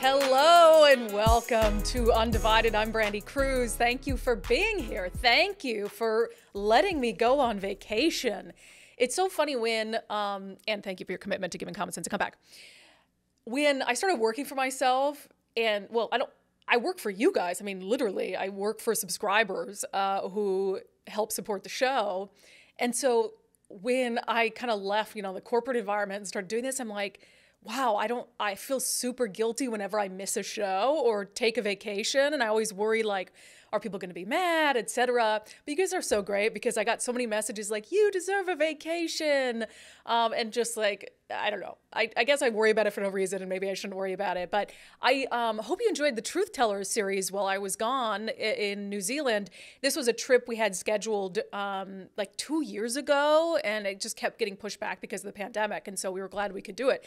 Hello and welcome to Undivided. I'm Brandi Kruse. Thank you for being here. Thank you for letting me go on vacation. It's so funny when, and thank you for your commitment to giving Common Sense a comeback. When I started working for myself, and well, I work for you guys. I mean, literally, I work for subscribers who help support the show. And so when I kind of left, the corporate environment and started doing this, I'm like, wow, I feel super guilty whenever I miss a show or take a vacation. And I always worry, like, are people going to be mad, etc. But you guys are so great because I got so many messages like, you deserve a vacation. And just like, I don't know. I guess I worry about it for no reason and maybe I shouldn't worry about it. But I hope you enjoyed the Truth Tellers series while I was gone in New Zealand. This was a trip we had scheduled like 2 years ago, and it just kept getting pushed back because of the pandemic. And so we were glad we could do it.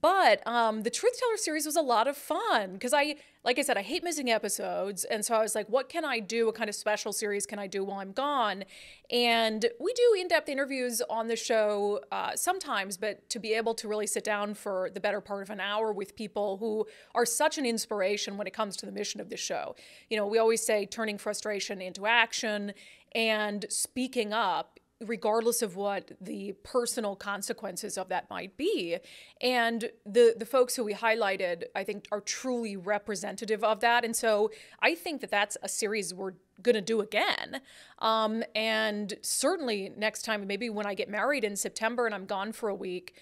But the Truth Teller series was a lot of fun because like I said, I hate missing episodes. And so I was like, what can I do? What kind of special series can I do while I'm gone? And we do in-depth interviews on the show sometimes, but to be able to really sit down for the better part of an hour with people who are such an inspiration when it comes to the mission of the show. We always say turning frustration into action and speaking up, regardless of what the personal consequences of that might be. And the folks who we highlighted, I think, are truly representative of that. And so I think that that's a series we're going to do again. And certainly next time, maybe when I get married in September and I'm gone for a week,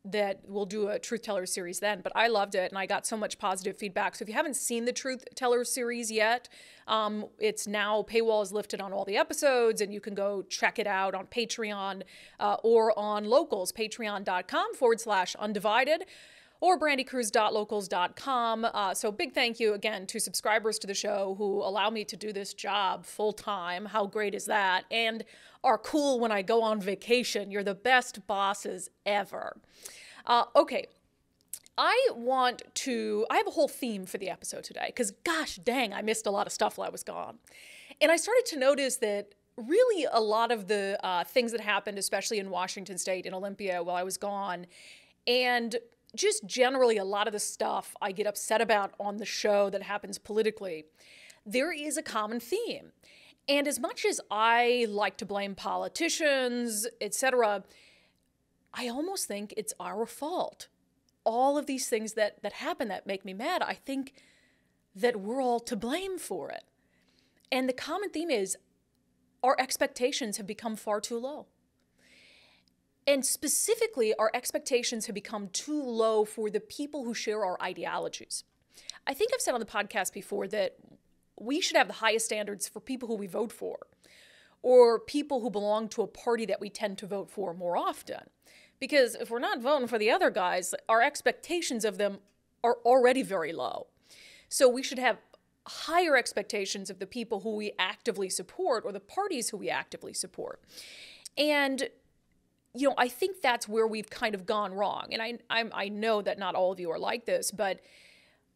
that we'll do a Truth Teller series then. But I loved it and I got so much positive feedback. So if you haven't seen the Truth Teller series yet, it's now, paywall is lifted on all the episodes and you can go check it out on Patreon or on Locals, patreon.com/undivided or brandikruse.locals.com. So big thank you again to subscribers to the show who allow me to do this job full time. How great is that? And are cool when I go on vacation. You're the best bosses ever. Okay. I have a whole theme for the episode today because gosh dang, I missed a lot of stuff while I was gone. And I started to notice that really a lot of the things that happened, especially in Washington State and Olympia while I was gone, and just generally a lot of the stuff I get upset about on the show that happens politically, there is a common theme. And as much as I like to blame politicians, etc., I almost think it's our fault. All of these things that happen that make me mad, I think that we're all to blame for it. And the common theme is our expectations have become far too low. And specifically, our expectations have become too low for the people who share our ideologies. I think I've said on the podcast before that we should have the highest standards for people who we vote for, or people who belong to a party that we tend to vote for more often. Because if we're not voting for the other guys, our expectations of them are already very low. So we should have higher expectations of the people who we actively support or the parties who we actively support. And I think that's where we've kind of gone wrong. And I know that not all of you are like this, but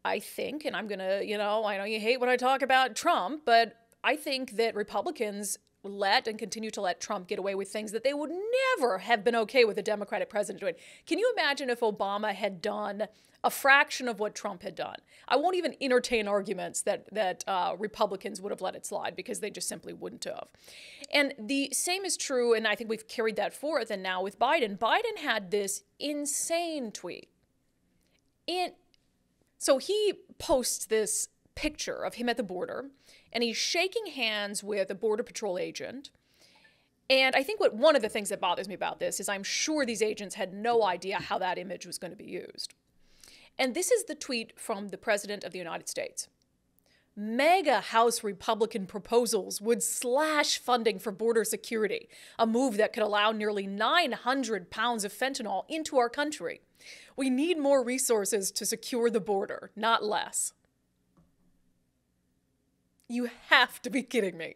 I think, and I'm going to, I know you hate when I talk about Trump, but I think that Republicans let and continue to let Trump get away with things that they would never have been okay with a Democratic president doing. Can you imagine if Obama had done a fraction of what Trump had done? I won't even entertain arguments that Republicans would have let it slide because they just simply wouldn't have. And the same is true, and I think we've carried that forth, and now with Biden. Biden had this insane tweet. So he posts this picture of him at the border, and he's shaking hands with a Border Patrol agent. And I think one of the things that bothers me about this is I'm sure these agents had no idea how that image was going to be used. And this is the tweet from the President of the United States. Mega House Republican proposals would slash funding for border security, a move that could allow nearly 900 pounds of fentanyl into our country. We need more resources to secure the border, not less. You have to be kidding me.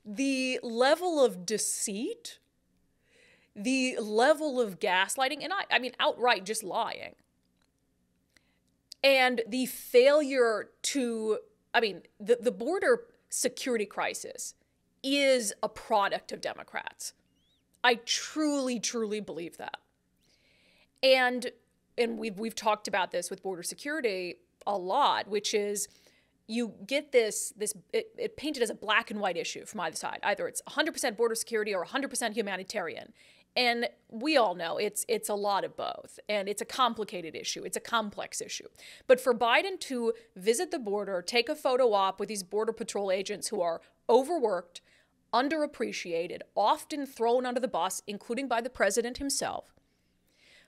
The level of deceit, the level of gaslighting, and I mean outright just lying, and the failure to, the border security crisis is a product of Democrats. I truly, truly believe that. And and we've talked about this with border security a lot, which is you get it painted as a black and white issue from either side. Either it's 100% border security or 100% humanitarian. And we all know it's a lot of both, and it's a complicated issue. It's a complex issue. But for Biden to visit the border, take a photo op with these Border Patrol agents who are overworked, underappreciated, often thrown under the bus, including by the president himself,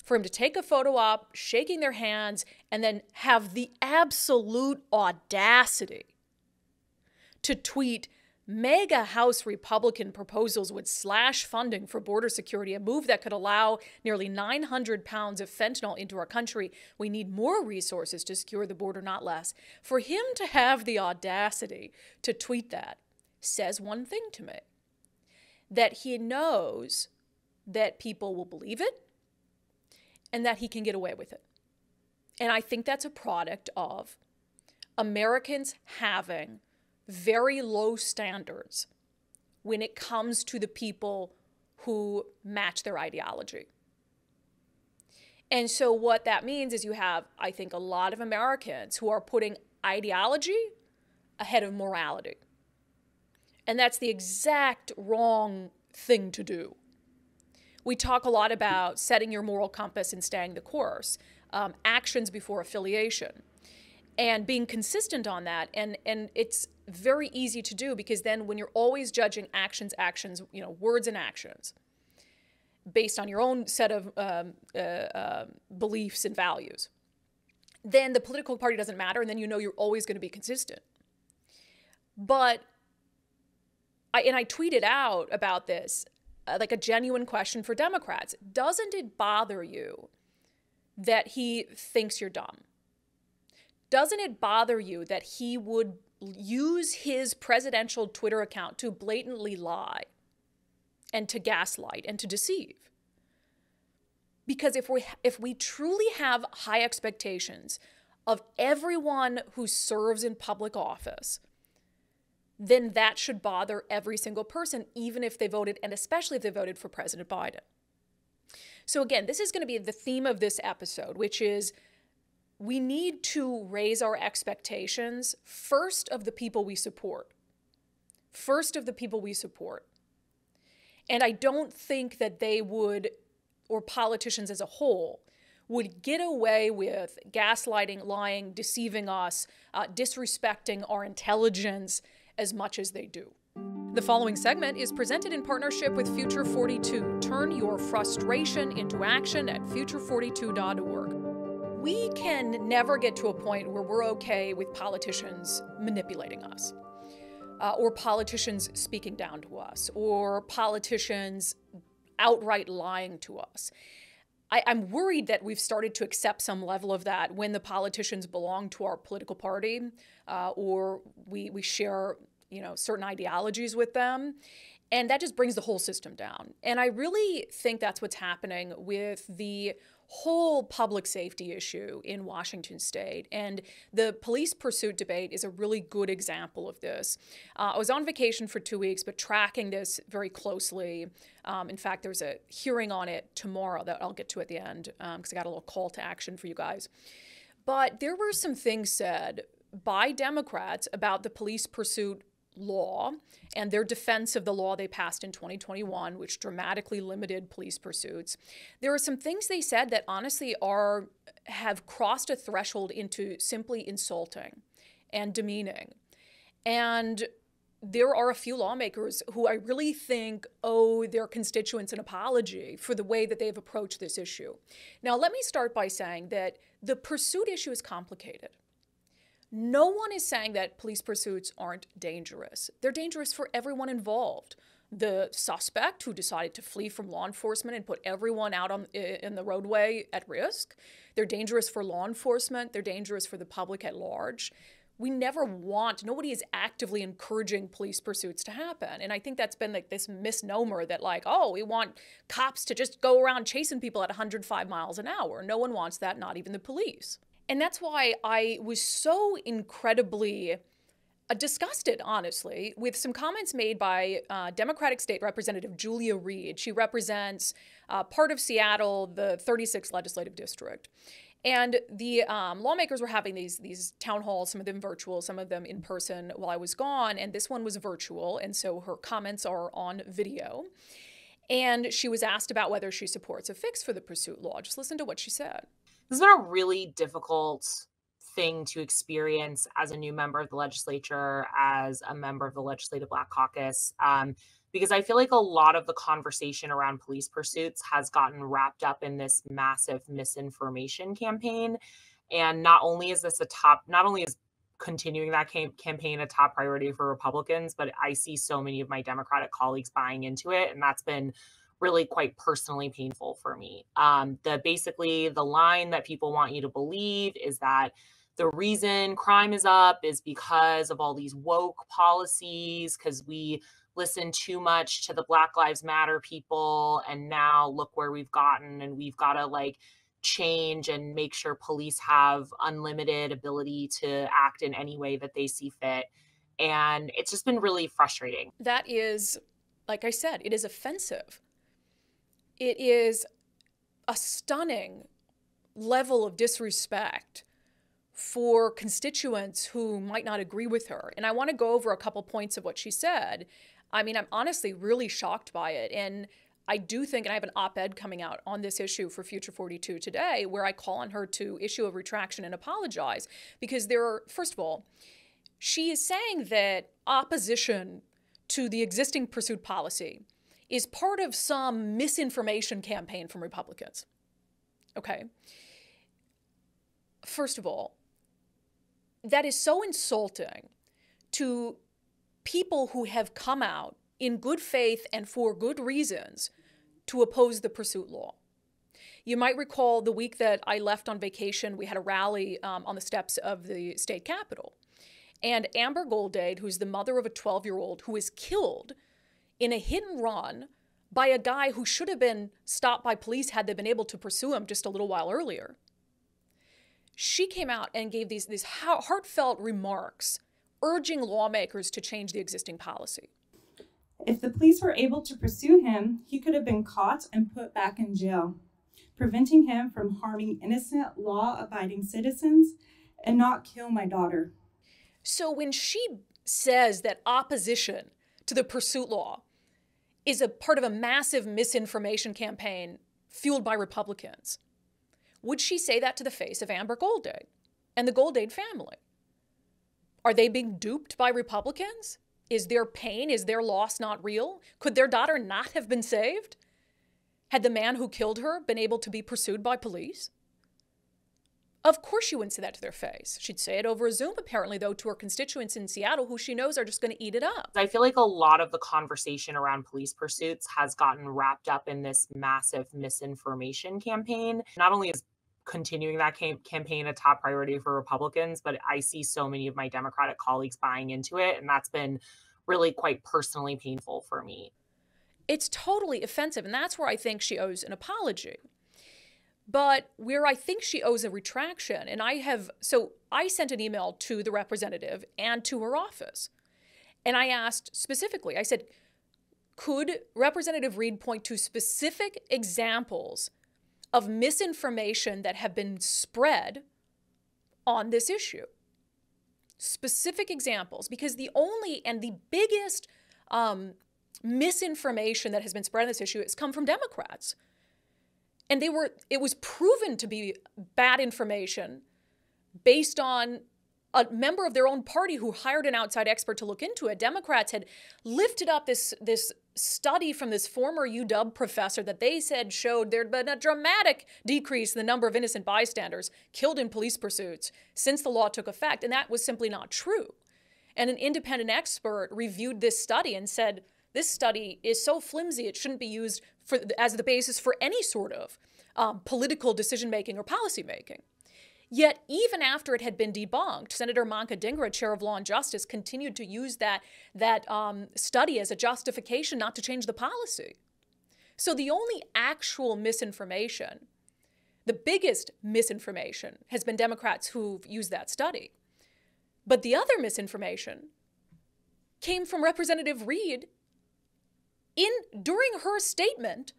for him to take a photo op, shaking their hands, and then have the absolute audacity to tweet, "Mega House Republican proposals would slash funding for border security, a move that could allow nearly 900 pounds of fentanyl into our country. We need more resources to secure the border, not less." For him to have the audacity to tweet that says one thing to me, that he knows that people will believe it and that he can get away with it. And I think that's a product of Americans having very low standards when it comes to the people who match their ideology. And so what that means is you have, I think, a lot of Americans who are putting ideology ahead of morality. And that's the exact wrong thing to do. We talk a lot about setting your moral compass and staying the course, actions before affiliation, and being consistent on that. And it's very easy to do, because then when you're always judging actions, words and actions based on your own set of beliefs and values, then the political party doesn't matter, and then you know you're always going to be consistent. But I tweeted out about this, like a genuine question for Democrats. Doesn't it bother you that he thinks you're dumb? Doesn't it bother you that he would use his presidential Twitter account to blatantly lie and to gaslight and to deceive? Because if we truly have high expectations of everyone who serves in public office, then that should bother every single person, even if they voted, and especially if they voted for President Biden. So again, this is going to be the theme of this episode, which is we need to raise our expectations first of the people we support. First of the people we support. And I don't think that they would, or politicians as a whole, would get away with gaslighting, lying, deceiving us, disrespecting our intelligence as much as they do. The following segment is presented in partnership with Future 42. Turn your frustration into action at future42.org. We can never get to a point where we're okay with politicians manipulating us, or politicians speaking down to us, or politicians outright lying to us. I'm worried that we've started to accept some level of that when the politicians belong to our political party, or we share, certain ideologies with them. And that just brings the whole system down. And I really think that's what's happening with the whole public safety issue in Washington state. And the police pursuit debate is a really good example of this. I was on vacation for 2 weeks, but tracking this very closely. In fact, there's a hearing on it tomorrow that I'll get to at the end, because I got a little call to action for you guys. But there were some things said by Democrats about the police pursuit law and their defense of the law they passed in 2021, which dramatically limited police pursuits. There are some things they said that honestly have crossed a threshold into simply insulting and demeaning. And there are a few lawmakers who I really think owe their constituents an apology for the way that they've approached this issue. Now, let me start by saying that the pursuit issue is complicated. No one is saying that police pursuits aren't dangerous. They're dangerous for everyone involved. The suspect who decided to flee from law enforcement and put everyone out in the roadway at risk. They're dangerous for law enforcement. They're dangerous for the public at large. Nobody is actively encouraging police pursuits to happen. And I think that's been like this misnomer that we want cops to just go around chasing people at 105 miles an hour. No one wants that, not even the police. And that's why I was so incredibly disgusted, honestly, with some comments made by Democratic State Representative Julia Reed. She represents part of Seattle, the 36th Legislative District. And the lawmakers were having these town halls, some of them virtual, some of them in person while I was gone. And this one was virtual. And so her comments are on video. And she was asked about whether she supports a fix for the pursuit law. Just listen to what she said. This has been a really difficult thing to experience as a new member of the legislature, as a member of the Legislative Black Caucus, because I feel like a lot of the conversation around police pursuits has gotten wrapped up in this massive misinformation campaign. And not only is continuing that campaign a top priority for Republicans, but I see so many of my Democratic colleagues buying into it. And that's been really quite personally painful for me. The line that people want you to believe is that the reason crime is up is because of all these woke policies, because we listen too much to the Black Lives Matter people. And now look where we've gotten, and we've got to like change and make sure police have unlimited ability to act in any way that they see fit. And it's just been really frustrating. That is, like I said, it is offensive. It is a stunning level of disrespect for constituents who might not agree with her. And I want to go over a couple points of what she said. I mean, I'm honestly really shocked by it. And I do think, and I have an op-ed coming out on this issue for Future 42 today, where I call on her to issue a retraction and apologize. Because first of all, she is saying that opposition to the existing pursuit policy is part of some misinformation campaign from Republicans. Okay. First of all, that is so insulting to people who have come out in good faith and for good reasons to oppose the pursuit law. You might recall the week that I left on vacation, we had a rally on the steps of the state capitol. And Amber Goldade, who's the mother of a 12-year-old who was killed in a hit and run by a guy who should have been stopped by police had they been able to pursue him just a little while earlier. She came out and gave these heartfelt remarks urging lawmakers to change the existing policy. If the police were able to pursue him, he could have been caught and put back in jail, preventing him from harming innocent, law-abiding citizens and not kill my daughter. So when she says that opposition to the pursuit law is a part of a massive misinformation campaign fueled by Republicans, would she say that to the face of Amber Goldade and the Goldade family? Are they being duped by Republicans? Is their pain, is their loss not real? Could their daughter not have been saved had the man who killed her been able to be pursued by police? Of course she wouldn't say that to their face. She'd say it over a Zoom, apparently, though, to her constituents in Seattle who she knows are just going to eat it up. I feel like a lot of the conversation around police pursuits has gotten wrapped up in this massive misinformation campaign. Not only is continuing that campaign a top priority for Republicans, but I see so many of my Democratic colleagues buying into it. And that's been really quite personally painful for me. It's totally offensive. And that's where I think she owes an apology. But where I think she owes a retraction, and I sent an email to the representative and to her office. And I asked specifically, I said, could Representative Reed point to specific examples of misinformation that have been spread on this issue? Specific examples, because the only and the biggest misinformation that has been spread on this issue has come from Democrats. And it was proven to be bad information based on a member of their own party who hired an outside expert to look into it. Democrats had lifted up this study from this former UW professor that they said showed there'd been a dramatic decrease in the number of innocent bystanders killed in police pursuits since the law took effect. And that was simply not true. And an independent expert reviewed this study and said, this study is so flimsy, it shouldn't be used as the basis for any sort of political decision-making or policy-making. Yet, even after it had been debunked, Senator Manka Dhingra, chair of Law and Justice, continued to use that study as a justification not to change the policy. So the only actual misinformation, the biggest misinformation, has been Democrats who've used that study. But the other misinformation came from Representative Reed during her statement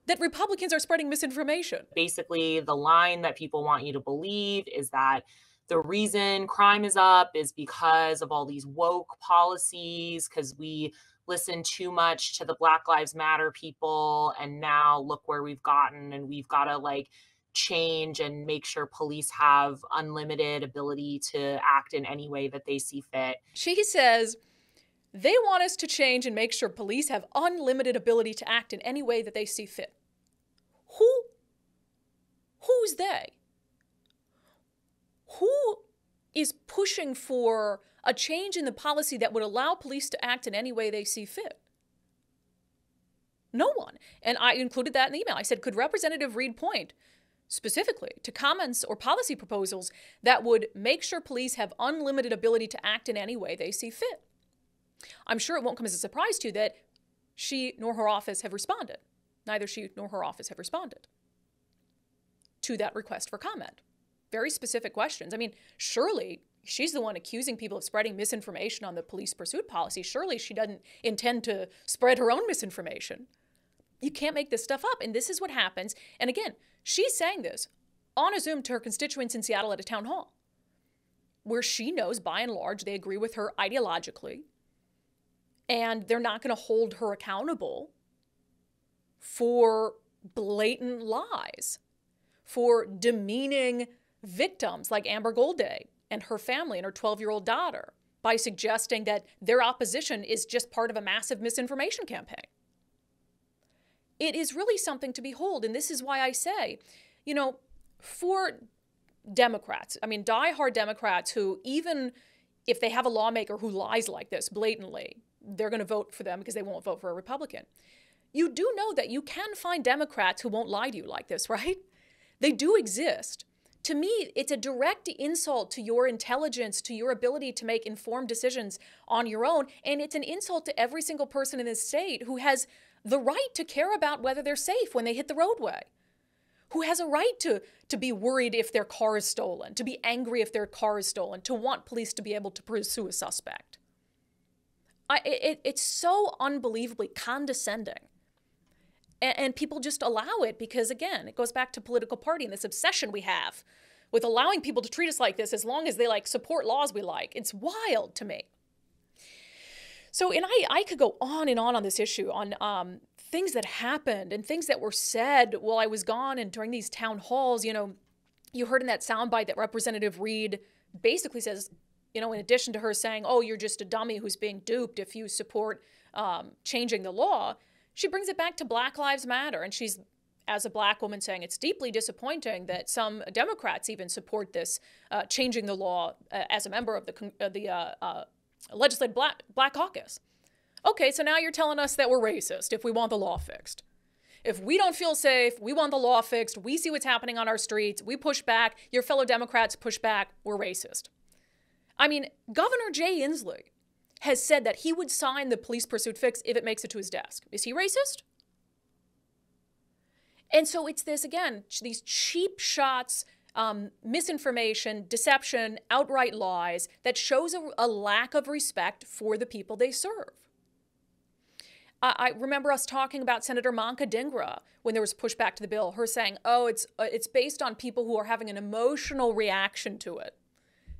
that Republicans are spreading misinformation. Basically, the line that people want you to believe is that the reason crime is up is because of all these woke policies, because we listen too much to the Black Lives Matter people. And now look where we've gotten, and we've got to like change and make sure police have unlimited ability to act in any way that they see fit. She says they want us to change and make sure police have unlimited ability to act in any way that they see fit. Who's they? Who is pushing for a change in the policy that would allow police to act in any way they see fit? No one. And I included that in the email. I said, could Representative Reed point specifically to comments or policy proposals that would make sure police have unlimited ability to act in any way they see fit? I'm sure it won't come as a surprise to you that she nor her office have responded. Neither she nor her office have responded to that request for comment. Very specific questions. I mean, surely she's the one accusing people of spreading misinformation on the police pursuit policy. Surely she doesn't intend to spread her own misinformation. You can't make this stuff up. And this is what happens. And again, she's saying this on a Zoom to her constituents in Seattle at a town hall, where she knows by and large they agree with her ideologically, and they're not going to hold her accountable for blatant lies, for demeaning victims like Amber Golday and her family and her 12-year-old daughter by suggesting that their opposition is just part of a massive misinformation campaign. It is really something to behold. And this is why I say, you know, for Democrats, I mean, diehard Democrats who, even if they have a lawmaker who lies like this blatantly, they're going to vote for them because they won't vote for a Republican. You do know that you can find Democrats who won't lie to you like this, right? They do exist. To me, it's a direct insult to your intelligence, to your ability to make informed decisions on your own. And it's an insult to every single person in this state who has the right to care about whether they're safe when they hit the roadway, who has a right to be worried if their car is stolen, to be angry if their car is stolen, to want police to be able to pursue a suspect. It's so unbelievably condescending. And people just allow it because, again, it goes back to political party and this obsession we have with allowing people to treat us like this as long as they like support laws we like. It's wild to me. So, and I could go on and on this issue on things that happened and things that were said while I was gone and during these town halls. You know, you heard in that soundbite that Representative Reed basically says, you know, in addition to her saying, oh, you're just a dummy who's being duped if you support changing the law, she brings it back to Black Lives Matter. And she's, as a Black woman, saying it's deeply disappointing that some Democrats even support this changing the law as a member of the legislative Black Caucus. Okay, so now you're telling us that we're racist if we want the law fixed. If we don't feel safe, we want the law fixed, we see what's happening on our streets, we push back, your fellow Democrats push back, we're racist. I mean, Governor Jay Inslee has said that he would sign the police pursuit fix if it makes it to his desk. Is he racist? And so it's this, again, these cheap shots, misinformation, deception, outright lies that shows a lack of respect for the people they serve. I remember us talking about Senator Manka Dhingra when there was pushback to the bill, her saying, oh, it's based on people who are having an emotional reaction to it.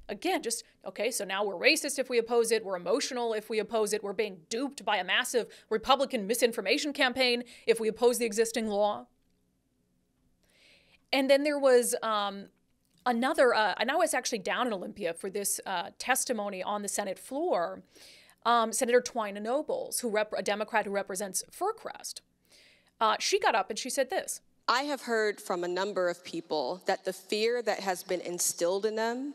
Again, just, okay, so now we're racist if we oppose it, we're emotional if we oppose it, we're being duped by a massive Republican misinformation campaign if we oppose the existing law. And then there was another, and I was actually down in Olympia for this testimony on the Senate floor, Senator Twina Nobles, a Democrat who represents Furcrest. She got up and she said this. I have heard from a number of people that the fear that has been instilled in them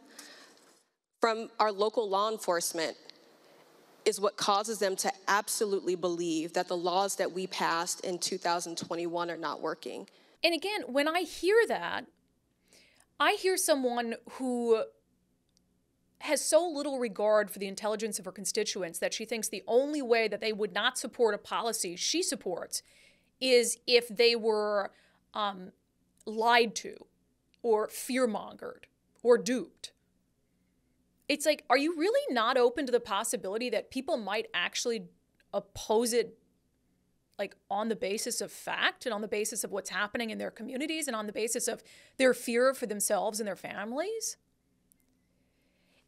from our local law enforcement is what causes them to absolutely believe that the laws that we passed in 2021 are not working. And again, when I hear that, I hear someone who has so little regard for the intelligence of her constituents that she thinks the only way that they would not support a policy she supports is if they were lied to or fear-mongered or duped. It's like, are you really not open to the possibility that people might actually oppose it like on the basis of fact and on the basis of what's happening in their communities and on the basis of their fear for themselves and their families.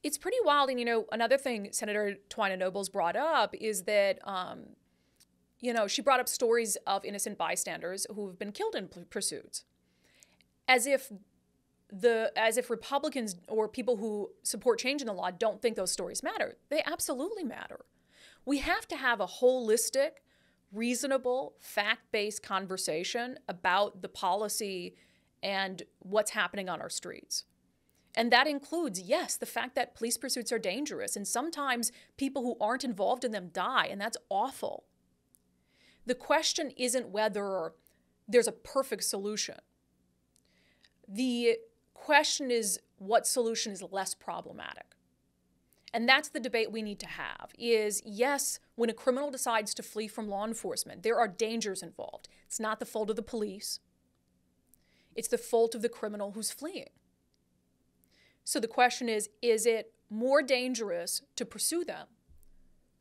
It's pretty wild. And, you know, another thing Senator Twina Nobles brought up is that, you know, she brought up stories of innocent bystanders who have been killed in pursuits, as if Republicans or people who support change in the law don't think those stories matter. They absolutely matter. We have to have a holistic, reasonable, fact-based conversation about the policy and what's happening on our streets. And that includes, yes, the fact that police pursuits are dangerous, and sometimes people who aren't involved in them die, and that's awful. The question isn't whether there's a perfect solution. The question is what solution is less problematic. And that's the debate we need to have, is yes, when a criminal decides to flee from law enforcement, there are dangers involved. It's not the fault of the police. It's the fault of the criminal who's fleeing. So the question is it more dangerous to pursue them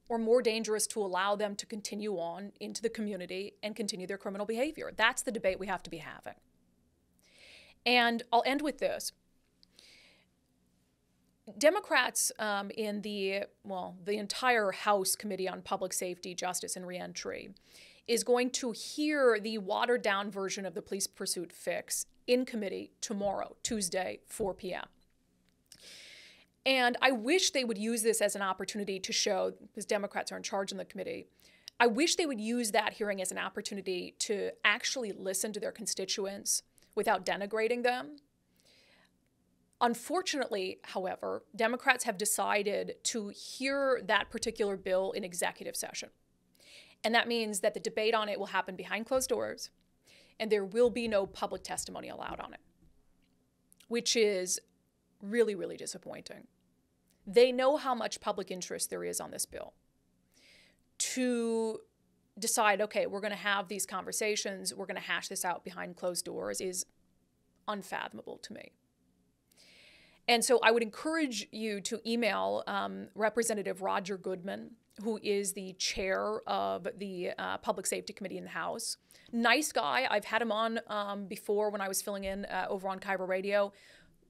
or more dangerous to allow them to continue on into the community and continue their criminal behavior? That's the debate we have to be having. And I'll end with this. Democrats in the entire House Committee on Public Safety, Justice, and Reentry is going to hear the watered-down version of the police pursuit fix in committee tomorrow, Tuesday, 4 p.m. And I wish they would use this as an opportunity to show, because Democrats are in charge in the committee, I wish they would use that hearing as an opportunity to actually listen to their constituents without denigrating them. Unfortunately, however, Democrats have decided to hear that particular bill in executive session. And that means that the debate on it will happen behind closed doors, and there will be no public testimony allowed on it, which is really, really disappointing. They know how much public interest there is on this bill. To decide, okay, we're going to have these conversations, we're going to hash this out behind closed doors is unfathomable to me. And so I would encourage you to email Representative Roger Goodman, who is the chair of the Public Safety Committee in the House. Nice guy. I've had him on before when I was filling in over on Cairo Radio.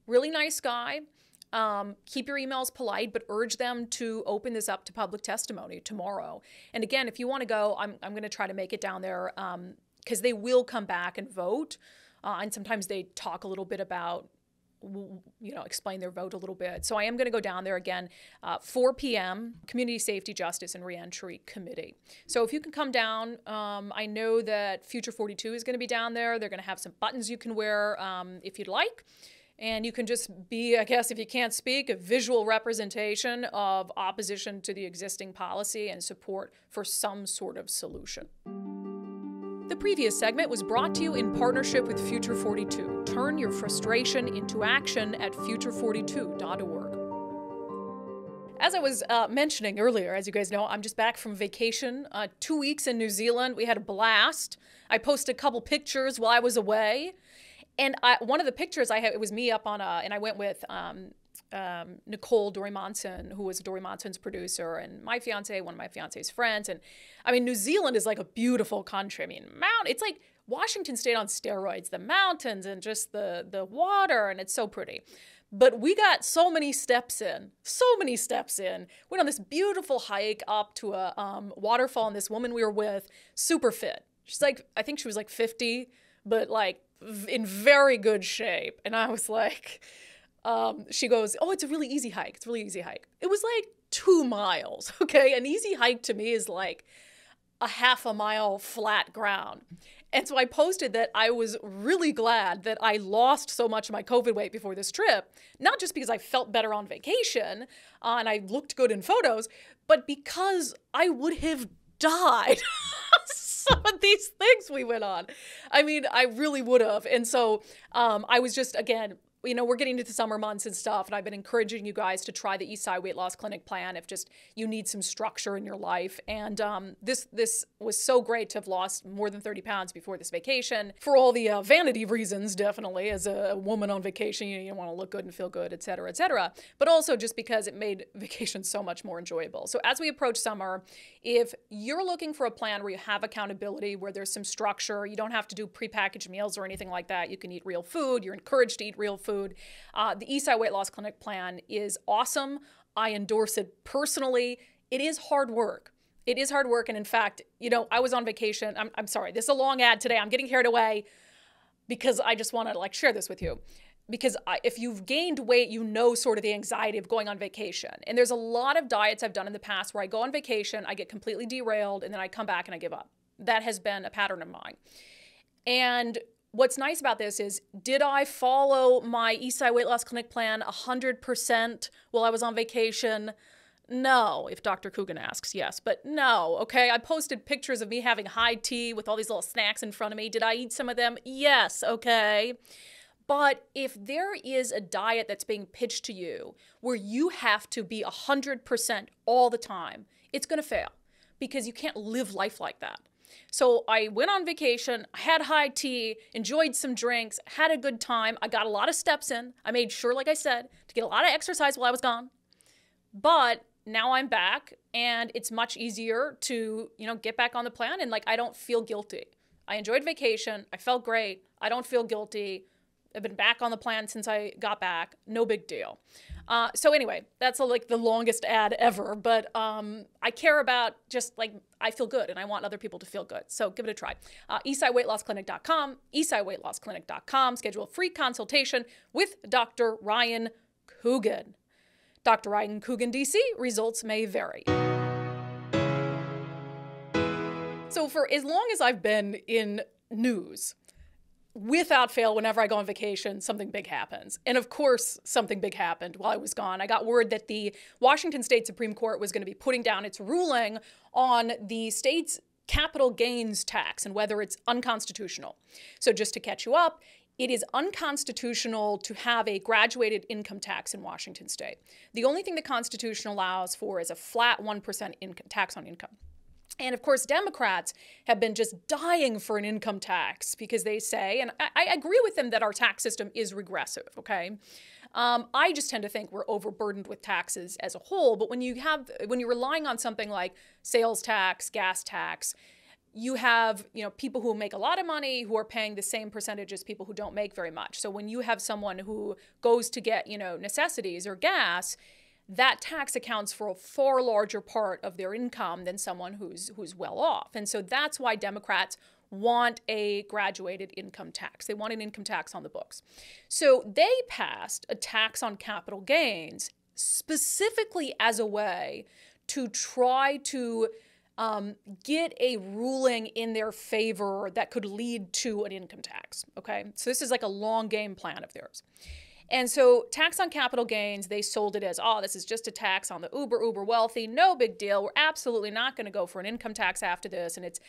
Really nice guy. Keep your emails polite, but urge them to open this up to public testimony tomorrow. And again, if you want to go, I'm going to try to make it down there because they will come back and vote. And sometimes they talk a little bit about, explain their vote a little bit. So I am going to go down there again, 4 p.m., Community Safety, Justice, and Reentry Committee. So if you can come down, I know that Future 42 is going to be down there. They're going to have some buttons you can wear if you'd like. And you can just be, I guess, if you can't speak, a visual representation of opposition to the existing policy and support for some sort of solution. The previous segment was brought to you in partnership with Future 42. Turn your frustration into action at future42.org. As I was mentioning earlier, as you guys know, I'm just back from vacation, 2 weeks in New Zealand. We had a blast. I posted a couple pictures while I was away. And one of the pictures I had, it was me up on and I went with Nicole Dory Monson, who was Dory Monson's producer, and my fiance, one of my fiance's friends. And I mean, New Zealand is like a beautiful country. I mean, it's like Washington State on steroids, the mountains and just the water, and it's so pretty. But we got so many steps in. Went on this beautiful hike up to a waterfall, and this woman we were with, super fit. She's like, I think she was like 50, but like in very good shape. And I was like, she goes, oh, it's a really easy hike. It's a really easy hike. It was like 2 miles, okay? An easy hike to me is like a half a mile flat ground. And so I posted that I was really glad that I lost so much of my COVID weight before this trip, not just because I felt better on vacation and I looked good in photos, but because I would have died. Some of these things we went on. I mean, I really would have. And so I was just, again, you know, we're getting into the summer months and stuff, and I've been encouraging you guys to try the Eastside Weight Loss Clinic plan if just you need some structure in your life. And this was so great to have lost more than 30 pounds before this vacation for all the vanity reasons, definitely. As a woman on vacation, you want to look good and feel good, et cetera, but also just because it made vacation so much more enjoyable. So as we approach summer, if you're looking for a plan where you have accountability, where there's some structure, you don't have to do prepackaged meals or anything like that, you can eat real food, you're encouraged to eat real food, the Eastside Weight Loss Clinic plan is awesome. I endorse it personally. It is hard work. It is hard work. And in fact, you know, I was on vacation. I'm sorry, this is a long ad today. I'm getting carried away because I just want to like share this with you. Because if you've gained weight, you know sort of the anxiety of going on vacation. And there's a lot of diets I've done in the past where I go on vacation, I get completely derailed, and then I come back and I give up. That has been a pattern of mine. And what's nice about this is, did I follow my Eastside Weight Loss Clinic plan 100% while I was on vacation? No, if Dr. Coogan asks, yes, but no, okay? I posted pictures of me having high tea with all these little snacks in front of me. Did I eat some of them? Yes, okay. But if there is a diet that's being pitched to you where you have to be 100% all the time, it's going to fail because you can't live life like that. So I went on vacation, I had high tea, enjoyed some drinks, had a good time. I got a lot of steps in. I made sure, like I said, to get a lot of exercise while I was gone. But now I'm back and it's much easier to, you know, get back on the plan and like I don't feel guilty. I enjoyed vacation. I felt great. I don't feel guilty. I've been back on the plan since I got back. No big deal. So anyway, that's like the longest ad ever, but I care about just like, I feel good and I want other people to feel good. So give it a try. EastsideWeightLossClinic.com, EastsideWeightLossClinic.com. Schedule a free consultation with Dr. Ryan Coogan. Dr. Ryan Coogan, DC, results may vary. So for as long as I've been in news, without fail, whenever I go on vacation, something big happens. And of course, something big happened while I was gone. I got word that the Washington State Supreme Court was going to be putting down its ruling on the state's capital gains tax and whether it's unconstitutional. So just to catch you up, it is unconstitutional to have a graduated income tax in Washington State. The only thing the Constitution allows for is a flat 1% tax on income. And of course, Democrats have been just dying for an income tax because they say, and I agree with them that our tax system is regressive, okay? I just tend to think we're overburdened with taxes as a whole, but when you're relying on something like sales tax, gas tax, you have, you know, people who make a lot of money who are paying the same percentage as people who don't make very much. So when you have someone who goes to get, you know, necessities or gas, that tax accounts for a far larger part of their income than someone who's well off. And so that's why Democrats want a graduated income tax. They want an income tax on the books. So they passed a tax on capital gains specifically as a way to try to get a ruling in their favor that could lead to an income tax, okay? So this is like a long game plan of theirs. And so tax on capital gains, they sold it as, oh, this is just a tax on the uber wealthy. No big deal. We're absolutely not going to go for an income tax after this. And it's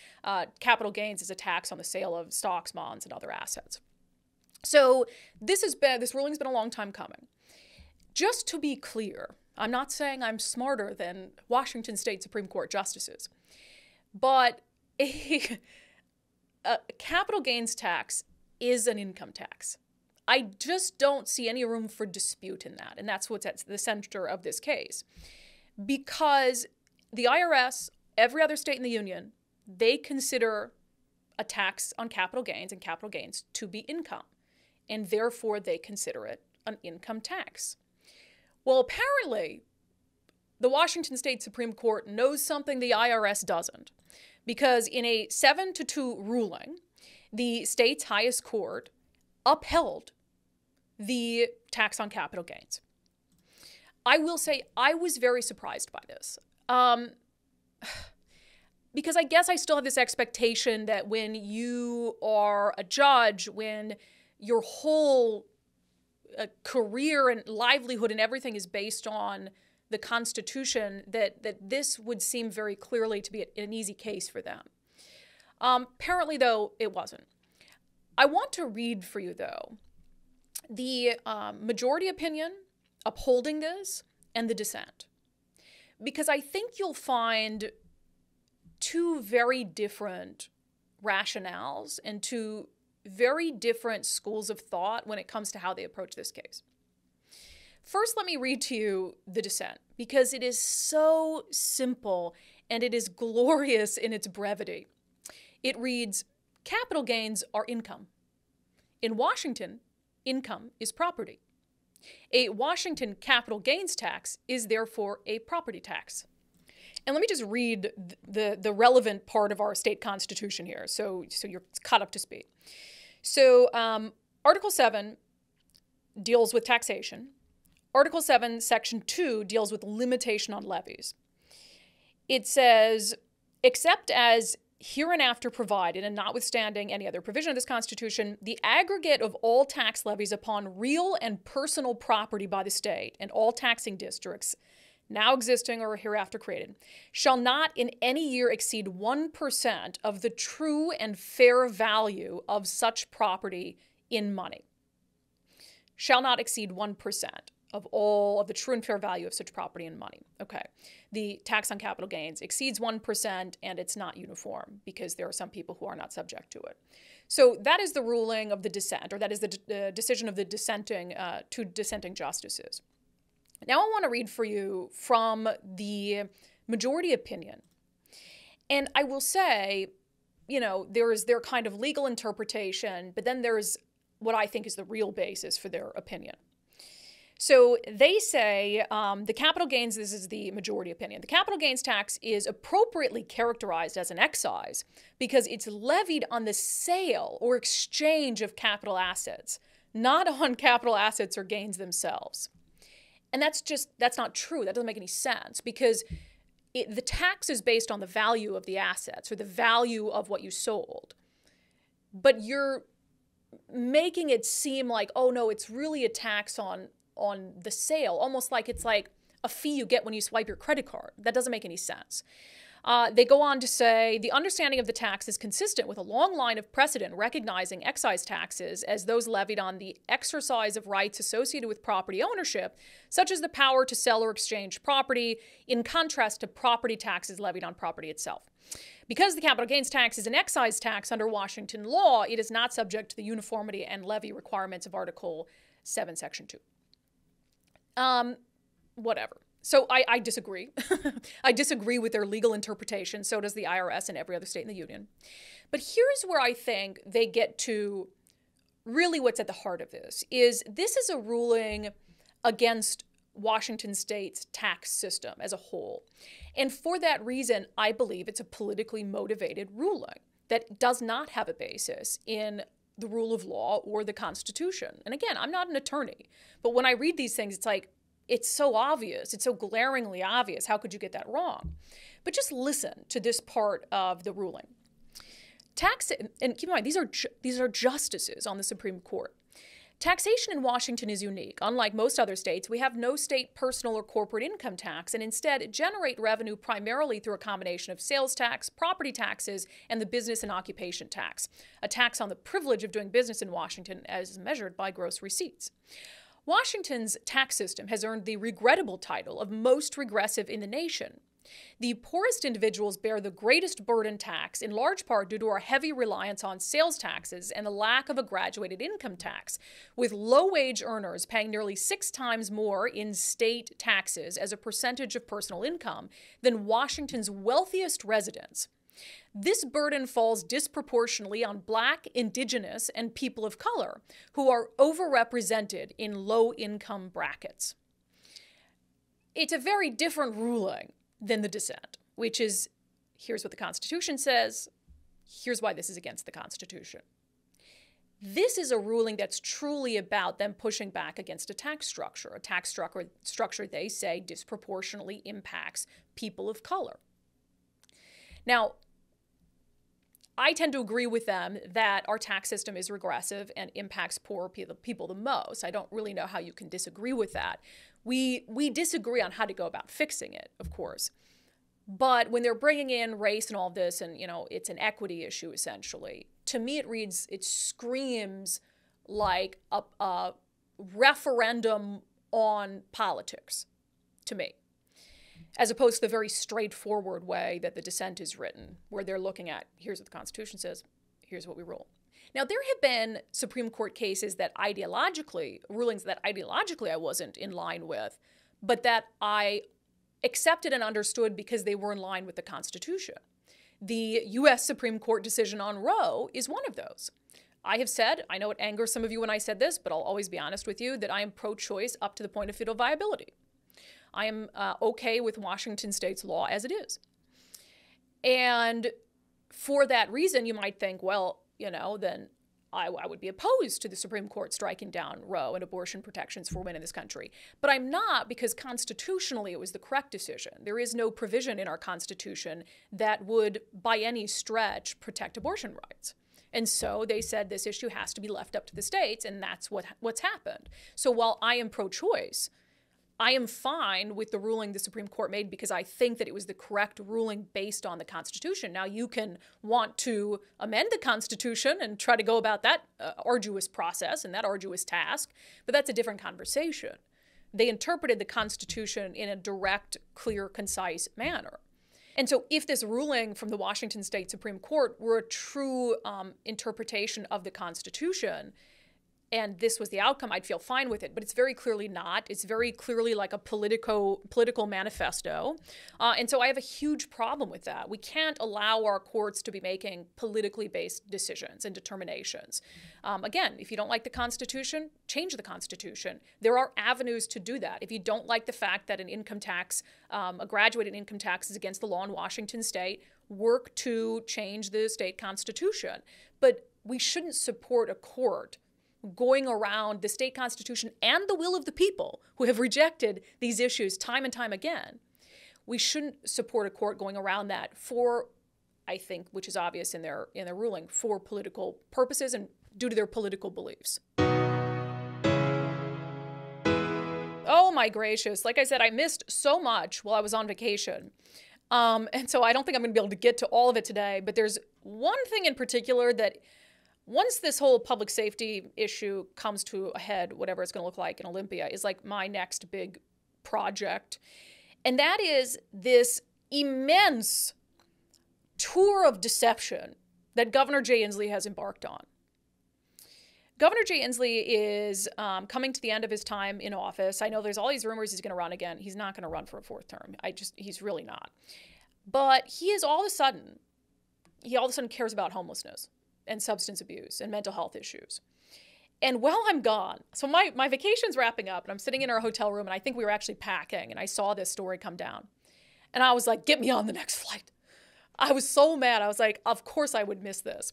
capital gains is a tax on the sale of stocks, bonds, and other assets. So this ruling's been a long time coming. Just to be clear, I'm not saying I'm smarter than Washington State Supreme Court justices, but a capital gains tax is an income tax. I just don't see any room for dispute in that. And that's what's at the center of this case. Because the IRS, every other state in the union, they consider a tax on capital gains and capital gains to be income. And therefore, they consider it an income tax. Well, apparently, the Washington State Supreme Court knows something the IRS doesn't. Because in a 7-2 ruling, the state's highest court upheld the tax on capital gains. I will say I was very surprised by this. Because I guess I still have this expectation that when you are a judge, when your whole career and livelihood and everything is based on the Constitution, that this would seem very clearly to be an easy case for them. Apparently, though, it wasn't. I want to read for you, though, the majority opinion upholding this and the dissent. Because I think you'll find two very different rationales and two very different schools of thought when it comes to how they approach this case. First, let me read to you the dissent, because it is so simple and it is glorious in its brevity. It reads, capital gains are income. In Washington, income is property. A Washington capital gains tax is therefore a property tax. And let me just read the relevant part of our state constitution here, so you're caught up to speed. So Article 7 deals with taxation. Article 7, Section 2 deals with limitation on levies. It says, except as hereinafter provided and notwithstanding any other provision of this Constitution, the aggregate of all tax levies upon real and personal property by the state and all taxing districts now existing or hereafter created, shall not in any year exceed 1% of the true and fair value of such property in money. Shall not exceed 1% of all of the true and fair value of such property in money. Okay. The tax on capital gains exceeds 1%, and it's not uniform because there are some people who are not subject to it. So that is the ruling of the dissent, or that is the decision of the two dissenting justices. Now I want to read for you from the majority opinion. And I will say, you know, there is their kind of legal interpretation, but then there's what I think is the real basis for their opinion. So they say the capital gains, this is the majority opinion, the capital gains tax is appropriately characterized as an excise because it's levied on the sale or exchange of capital assets, not on capital assets or gains themselves. And that's not true. That doesn't make any sense because the tax is based on the value of the assets or the value of what you sold. But you're making it seem like, oh no, it's really a tax on the sale, almost like it's like a fee you get when you swipe your credit card. That doesn't make any sense. They go on to say, the understanding of the tax is consistent with a long line of precedent recognizing excise taxes as those levied on the exercise of rights associated with property ownership, such as the power to sell or exchange property, in contrast to property taxes levied on property itself. Because the capital gains tax is an excise tax under Washington law, it is not subject to the uniformity and levy requirements of Article 7, Section 2. Whatever. So I disagree. I disagree with their legal interpretation. So does the IRS and every other state in the union. But here's where I think they get to really what's at the heart of this is a ruling against Washington state's tax system as a whole. And for that reason, I believe it's a politically motivated ruling that does not have a basis in the rule of law or the Constitution. And again, I'm not an attorney, but when I read these things, it's like, it's so obvious. It's so glaringly obvious. How could you get that wrong? But just listen to this part of the ruling. And keep in mind, these are justices on the Supreme Court. Taxation in Washington is unique. Unlike most other states, we have no state personal or corporate income tax and instead generate revenue primarily through a combination of sales tax, property taxes, and the business and occupation tax, a tax on the privilege of doing business in Washington as measured by gross receipts. Washington's tax system has earned the regrettable title of most regressive in the nation. The poorest individuals bear the greatest burden tax, in large part due to our heavy reliance on sales taxes and the lack of a graduated income tax, with low-wage earners paying nearly 6 times more in state taxes as a percentage of personal income than Washington's wealthiest residents. This burden falls disproportionately on Black, Indigenous, and people of color, who are overrepresented in low-income brackets. It's a very different ruling than the dissent, which is, here's what the Constitution says, here's why this is against the Constitution. This is a ruling that's truly about them pushing back against a tax structure they say disproportionately impacts people of color. Now, I tend to agree with them that our tax system is regressive and impacts poor people the most. I don't really know how you can disagree with that. We disagree on how to go about fixing it, of course. But when they're bringing in race and all this, and, you know, it's an equity issue, essentially, to me it screams like a referendum on politics to me, as opposed to the very straightforward way that the dissent is written, where they're looking at, here's what the Constitution says, here's what we rule. Now, there have been Supreme Court cases that rulings that ideologically I wasn't in line with, but that I accepted and understood because they were in line with the Constitution. The U.S. Supreme Court decision on Roe is one of those. I have said, I know it angers some of you when I said this, but I'll always be honest with you, that I am pro-choice up to the point of fetal viability. I am okay with Washington state's law as it is. And for that reason, you might think, well, then I would be opposed to the Supreme Court striking down Roe and abortion protections for women in this country. But I'm not, because constitutionally it was the correct decision. There is no provision in our Constitution that would, by any stretch, protect abortion rights. And so they said this issue has to be left up to the states, and that's what's happened. So while I am pro-choice, I am fine with the ruling the Supreme Court made because I think that it was the correct ruling based on the Constitution. Now, you can want to amend the Constitution and try to go about that arduous process and that arduous task, but that's a different conversation. They interpreted the Constitution in a direct, clear, concise manner. And so if this ruling from the Washington State Supreme Court were a true interpretation of the Constitution, and this was the outcome, I'd feel fine with it. But it's very clearly not. It's very clearly like a political manifesto. And so I have a huge problem with that. We can't allow our courts to be making politically based decisions and determinations. Again, if you don't like the Constitution, change the Constitution. There are avenues to do that. If you don't like the fact that an income tax, a graduated income tax is against the law in Washington state, work to change the state constitution. But we shouldn't support a court going around the state constitution and the will of the people who have rejected these issues time and time again. We shouldn't support a court going around that for, I think, which is obvious in their ruling, for political purposes and due to their political beliefs. Oh my gracious. Like I said, I missed so much while I was on vacation. And so I don't think I'm going to be able to get to all of it today, but there's one thing in particular that once this whole public safety issue comes to a head, whatever it's going to look like in Olympia, is like my next big project. And that is this immense tour of deception that Governor Jay Inslee has embarked on. Governor Jay Inslee is coming to the end of his time in office. I know there's all these rumors he's going to run again. He's not going to run for a fourth term. He's really not. But he all of a sudden cares about homelessness and substance abuse and mental health issues. And while I'm gone, so my vacation's wrapping up and I'm sitting in our hotel room and I think we were actually packing and I saw this story come down. And I was like, get me on the next flight. I was so mad. I was like, of course I would miss this.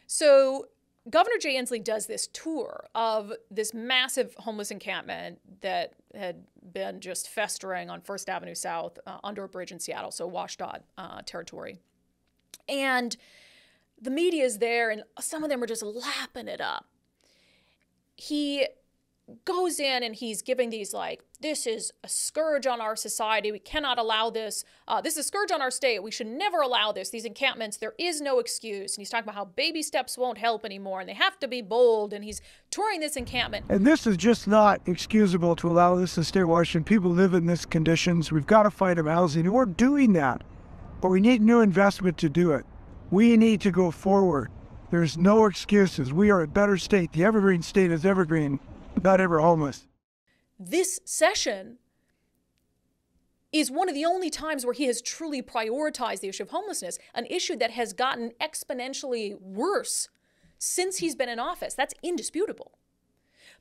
So Governor Jay Inslee does this tour of this massive homeless encampment that had been just festering on First Avenue South under a bridge in Seattle, so WashDOT territory. And the media is there, and some of them are just lapping it up. He goes in and he's giving these this is a scourge on our society. We cannot allow this. This is a scourge on our state. We should never allow this. These encampments, there is no excuse. And he's talking about how baby steps won't help anymore and they have to be bold. And he's touring this encampment. And this is just not excusable to allow this in state of Washington. People live in these conditions. We've got to fight them housing. And we're doing that. But we need new investment to do it. We need to go forward. There's no excuses. We are a better state. The evergreen state is evergreen, not ever homeless. This session is one of the only times where he has truly prioritized the issue of homelessness, an issue that has gotten exponentially worse since he's been in office. That's indisputable.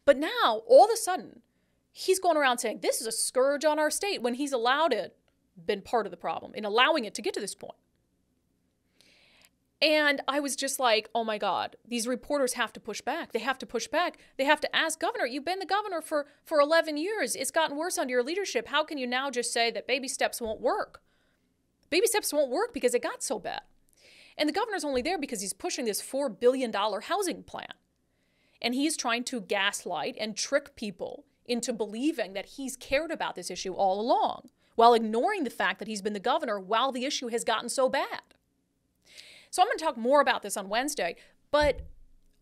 But now, all of a sudden, he's going around saying this is a scourge on our state when he's been part of the problem in allowing it to get to this point. And I was just like, oh my God, these reporters have to push back. They have to push back. They have to ask, Governor, you've been the governor for 11 years. It's gotten worse under your leadership. How can you now just say that baby steps won't work? Baby steps won't work because it got so bad. And the governor's only there because he's pushing this $4 billion housing plan. And he's trying to gaslight and trick people into believing that he's cared about this issue all along, while ignoring the fact that he's been the governor while the issue has gotten so bad. So I'm going to talk more about this on Wednesday, but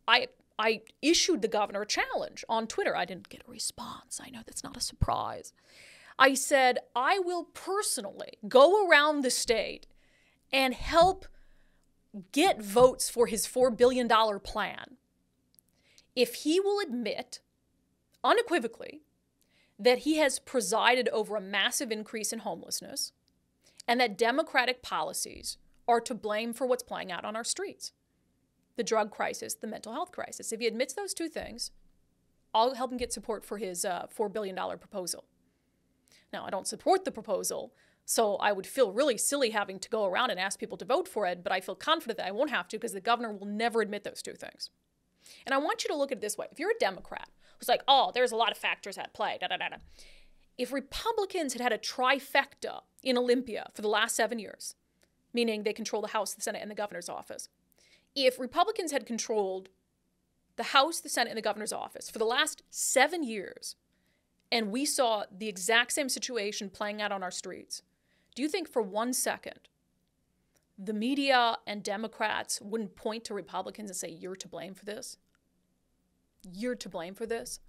I I issued the governor a challenge on Twitter. I didn't get a response. I know that's not a surprise. I said, I will personally go around the state and help get votes for his $4 billion plan if he will admit unequivocally that he has presided over a massive increase in homelessness and that Democratic policies are to blame for what's playing out on our streets. The drug crisis, the mental health crisis. If he admits those two things, I'll help him get support for his $4 billion proposal. Now, I don't support the proposal, so I would feel really silly having to go around and ask people to vote for it, but I feel confident that I won't have to because the governor will never admit those two things. And I want you to look at it this way. If you're a Democrat who's like, oh, there's a lot of factors at play, if Republicans had had a trifecta in Olympia for the last 7 years, meaning they control the House, the Senate, and the governor's office, if Republicans had controlled the House, the Senate, and the governor's office for the last 7 years, and we saw the exact same situation playing out on our streets, do you think for 1 second the media and Democrats wouldn't point to Republicans and say, you're to blame for this? You're to blame for this?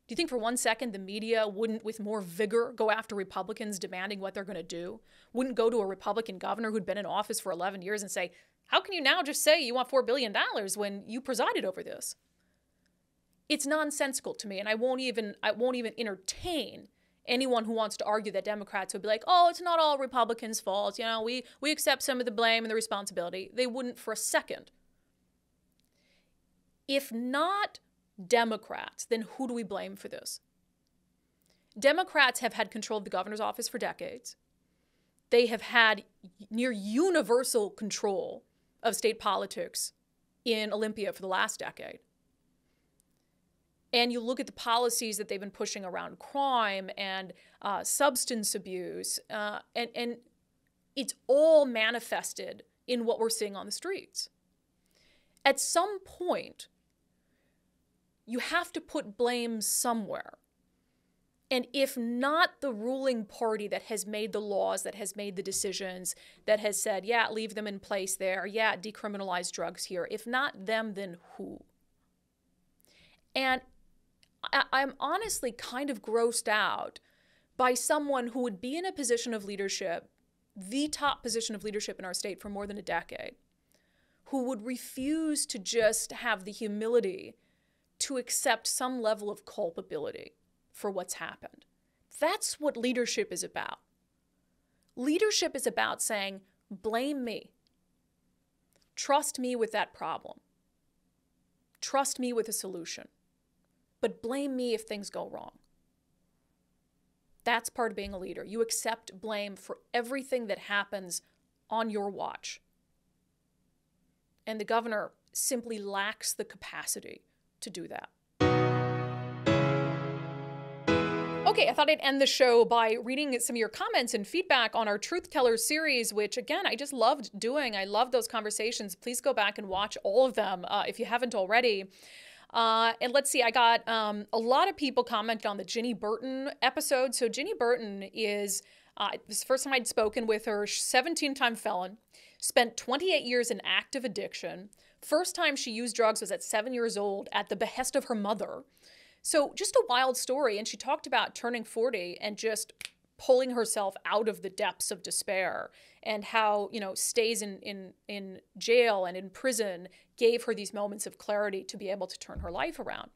Do you think for 1 second the media wouldn't, with more vigor, go after Republicans demanding what they're going to do? Wouldn't go to a Republican governor who'd been in office for 11 years and say, how can you now just say you want $4 billion when you presided over this? It's nonsensical to me, and I won't even entertain anyone who wants to argue that Democrats would be like, oh, it's not all Republicans' fault. You know, we accept some of the blame and the responsibility. They wouldn't for a second. If not Democrats, then who do we blame for this? Democrats have had control of the governor's office for decades. They have had near universal control of state politics in Olympia for the last decade. And you look at the policies that they've been pushing around crime and substance abuse, and it's all manifested in what we're seeing on the streets. At some point, you have to put blame somewhere. And if not the ruling party that has made the laws, that has made the decisions, that has said, yeah, leave them in place there, yeah, decriminalize drugs here, if not them, then who? And I'm honestly kind of grossed out by someone who would be in a position of leadership, the top position of leadership in our state for more than a decade, who would refuse to just have the humility to accept some level of culpability for what's happened. That's what leadership is about. Leadership is about saying, blame me. Trust me with that problem. Trust me with a solution. But blame me if things go wrong. That's part of being a leader. You accept blame for everything that happens on your watch. And the governor simply lacks the capacity to do that. Okay, I thought I'd end the show by reading some of your comments and feedback on our Truth Tellers series, which, again, I just loved doing. I love those conversations. Please go back and watch all of them if you haven't already. And let's see, I got a lot of people commented on the Ginny Burton episode. So Ginny Burton is, it was the first time I'd spoken with her, 17-time felon, spent 28 years in active addiction. First time she used drugs was at 7 years old at the behest of her mother. So just a wild story. And she talked about turning 40 and just pulling herself out of the depths of despair, and how, you know, stays in jail and in prison gave her these moments of clarity to be able to turn her life around.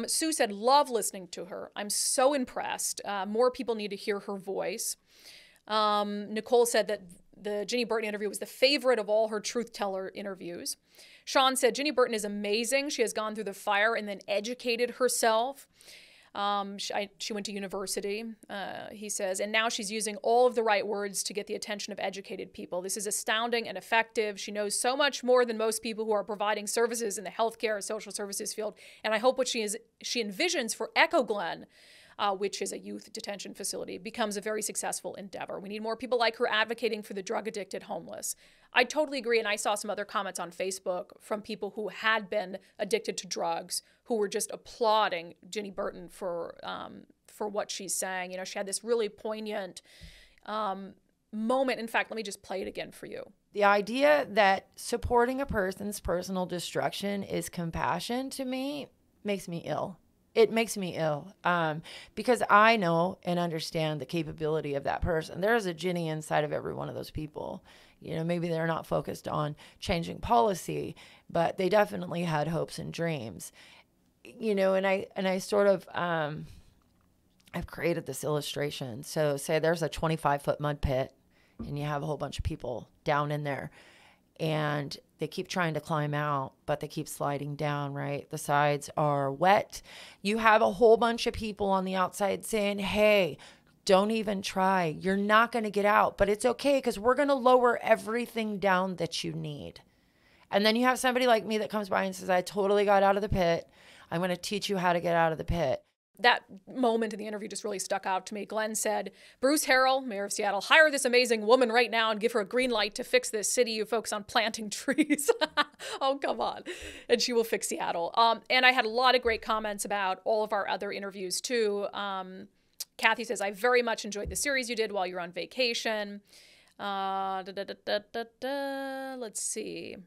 Sue said, love listening to her. I'm so impressed. More people need to hear her voice. Nicole said that the Ginny Burton interview was the favorite of all her Truth Teller interviews. Sean said, Ginny Burton is amazing. She has gone through the fire and then educated herself. She went to university, he says, and now she's using all of the right words to get the attention of educated people. This is astounding and effective. She knows so much more than most people who are providing services in the healthcare or social services field. And I hope what she envisions for Echo Glen, which is a youth detention facility, becomes a very successful endeavor. We need more people like her advocating for the drug-addicted homeless. I totally agree, and I saw some other comments on Facebook from people who had been addicted to drugs who were just applauding Ginny Burton for what she's saying. You know, she had this really poignant moment. In fact, let me just play it again for you. The idea that supporting a person's personal destruction is compassion, to me, makes me ill. It makes me ill because I know and understand the capability of that person. There's a Ginny inside of every one of those people. You know, maybe they're not focused on changing policy, but they definitely had hopes and dreams. You know, and I sort of, I've created this illustration. So say there's a 25-foot mud pit and you have a whole bunch of people down in there and they keep trying to climb out, but they keep sliding down, right? The sides are wet. You have a whole bunch of people on the outside saying, hey, don't even try. You're not going to get out, but it's okay because we're going to lower everything down that you need. And then you have somebody like me that comes by and says, I totally got out of the pit. I'm going to teach you how to get out of the pit. That moment in the interview just really stuck out to me. Glenn said, Bruce Harrell, mayor of Seattle, hire this amazing woman right now and give her a green light to fix this city. You focus on planting trees. Oh, come on. And she will fix Seattle. And I had a lot of great comments about all of our other interviews too. Kathy says, I very much enjoyed the series you did while you were on vacation. Let's see.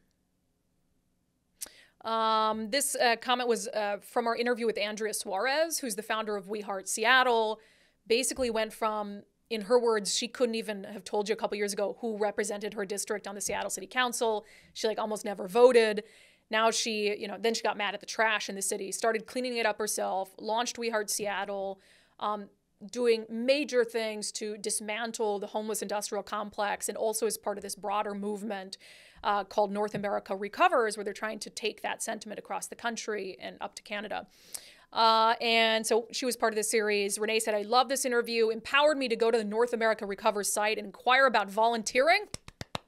This comment was from our interview with Andrea Suarez, who's the founder of We Heart Seattle. Basically went from, in her words, she couldn't even have told you a couple years ago who represented her district on the Seattle City Council. She like almost never voted. Now she, you know, then she got mad at the trash in the city, started cleaning it up herself, launched We Heart Seattle, doing major things to dismantle the homeless industrial complex, and also as part of this broader movement called North America Recovers, where they're trying to take that sentiment across the country and up to Canada. And so she was part of this series. Renee said, I love this interview, empowered me to go to the North America Recovers site and inquire about volunteering.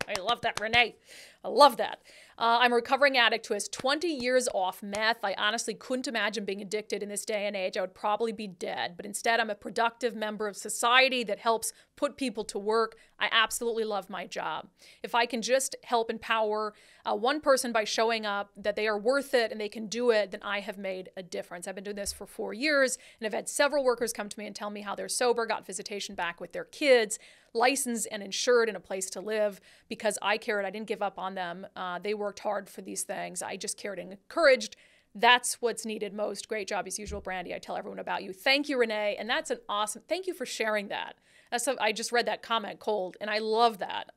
I love that, Renee. I love that. I'm a recovering addict who has 20 years off meth. I honestly couldn't imagine being addicted in this day and age. I would probably be dead. But instead, I'm a productive member of society that helps put people to work. I absolutely love my job. If I can just help empower one person by showing up that they are worth it and they can do it, then I have made a difference. I've been doing this for 4 years, and I've had several workers come to me and tell me how they're sober, got visitation back with their kids, licensed and insured, and a place to live because I cared. I didn't give up on them. They worked hard for these things. I just cared and encouraged. That's what's needed most. Great job as usual, Brandi. I tell everyone about you. Thank you, Renee. And that's an awesome, thank you for sharing that. I just read that comment cold, and I love that.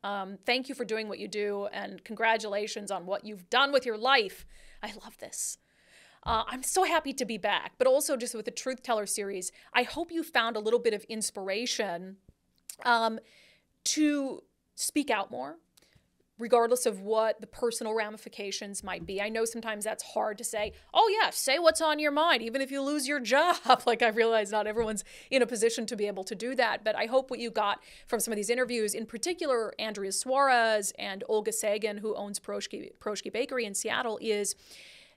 Thank you for doing what you do, and congratulations on what you've done with your life. I love this. I'm so happy to be back, but also just with the Truth Teller series, I hope you found a little bit of inspiration to speak out more, regardless of what the personal ramifications might be. I know sometimes that's hard to say, oh yeah, say what's on your mind, even if you lose your job. Like, I realize not everyone's in a position to be able to do that, but I hope what you got from some of these interviews, in particular, Andrea Suarez and Olga Sagan, who owns Pierogi Bakery in Seattle, is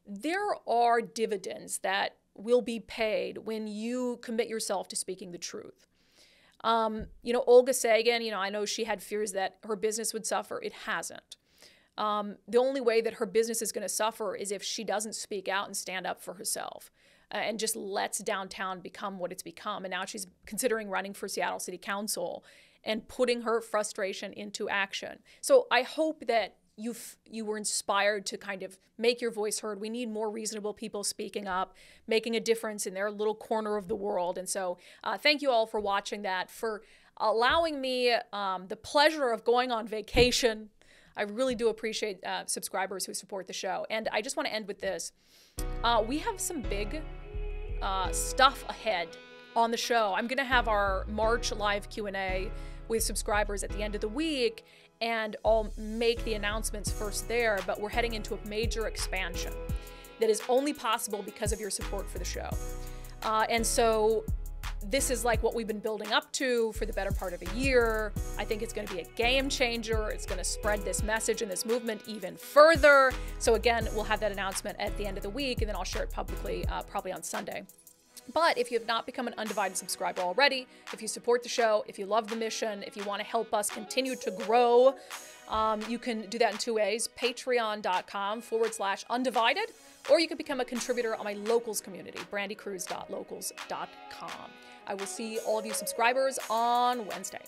there are dividends that will be paid when you commit yourself to speaking the truth. You know, Olga Sagan, you know, I know she had fears that her business would suffer. It hasn't. The only way that her business is going to suffer is if she doesn't speak out and stand up for herself and just lets downtown become what it's become. And now she's considering running for Seattle City Council and putting her frustration into action. So I hope that you were inspired to kind of make your voice heard. We need more reasonable people speaking up, making a difference in their little corner of the world. And so thank you all for watching that, for allowing me the pleasure of going on vacation. I really do appreciate subscribers who support the show. And I just want to end with this. We have some big stuff ahead on the show. I'm going to have our March live Q&A with subscribers at the end of the week, and I'll make the announcements first there, but we're heading into a major expansion that is only possible because of your support for the show. And so this is like what we've been building up to for the better part of a year. I think it's going to be a game changer. It's going to spread this message and this movement even further. So again, we'll have that announcement at the end of the week, and then I'll share it publicly probably on Sunday. But if you have not become an undivided subscriber already, if you support the show, if you love the mission, if you want to help us continue to grow, you can do that in two ways: patreon.com/undivided, or you can become a contributor on my locals community, brandikruse.locals.com. I will see all of you subscribers on Wednesday.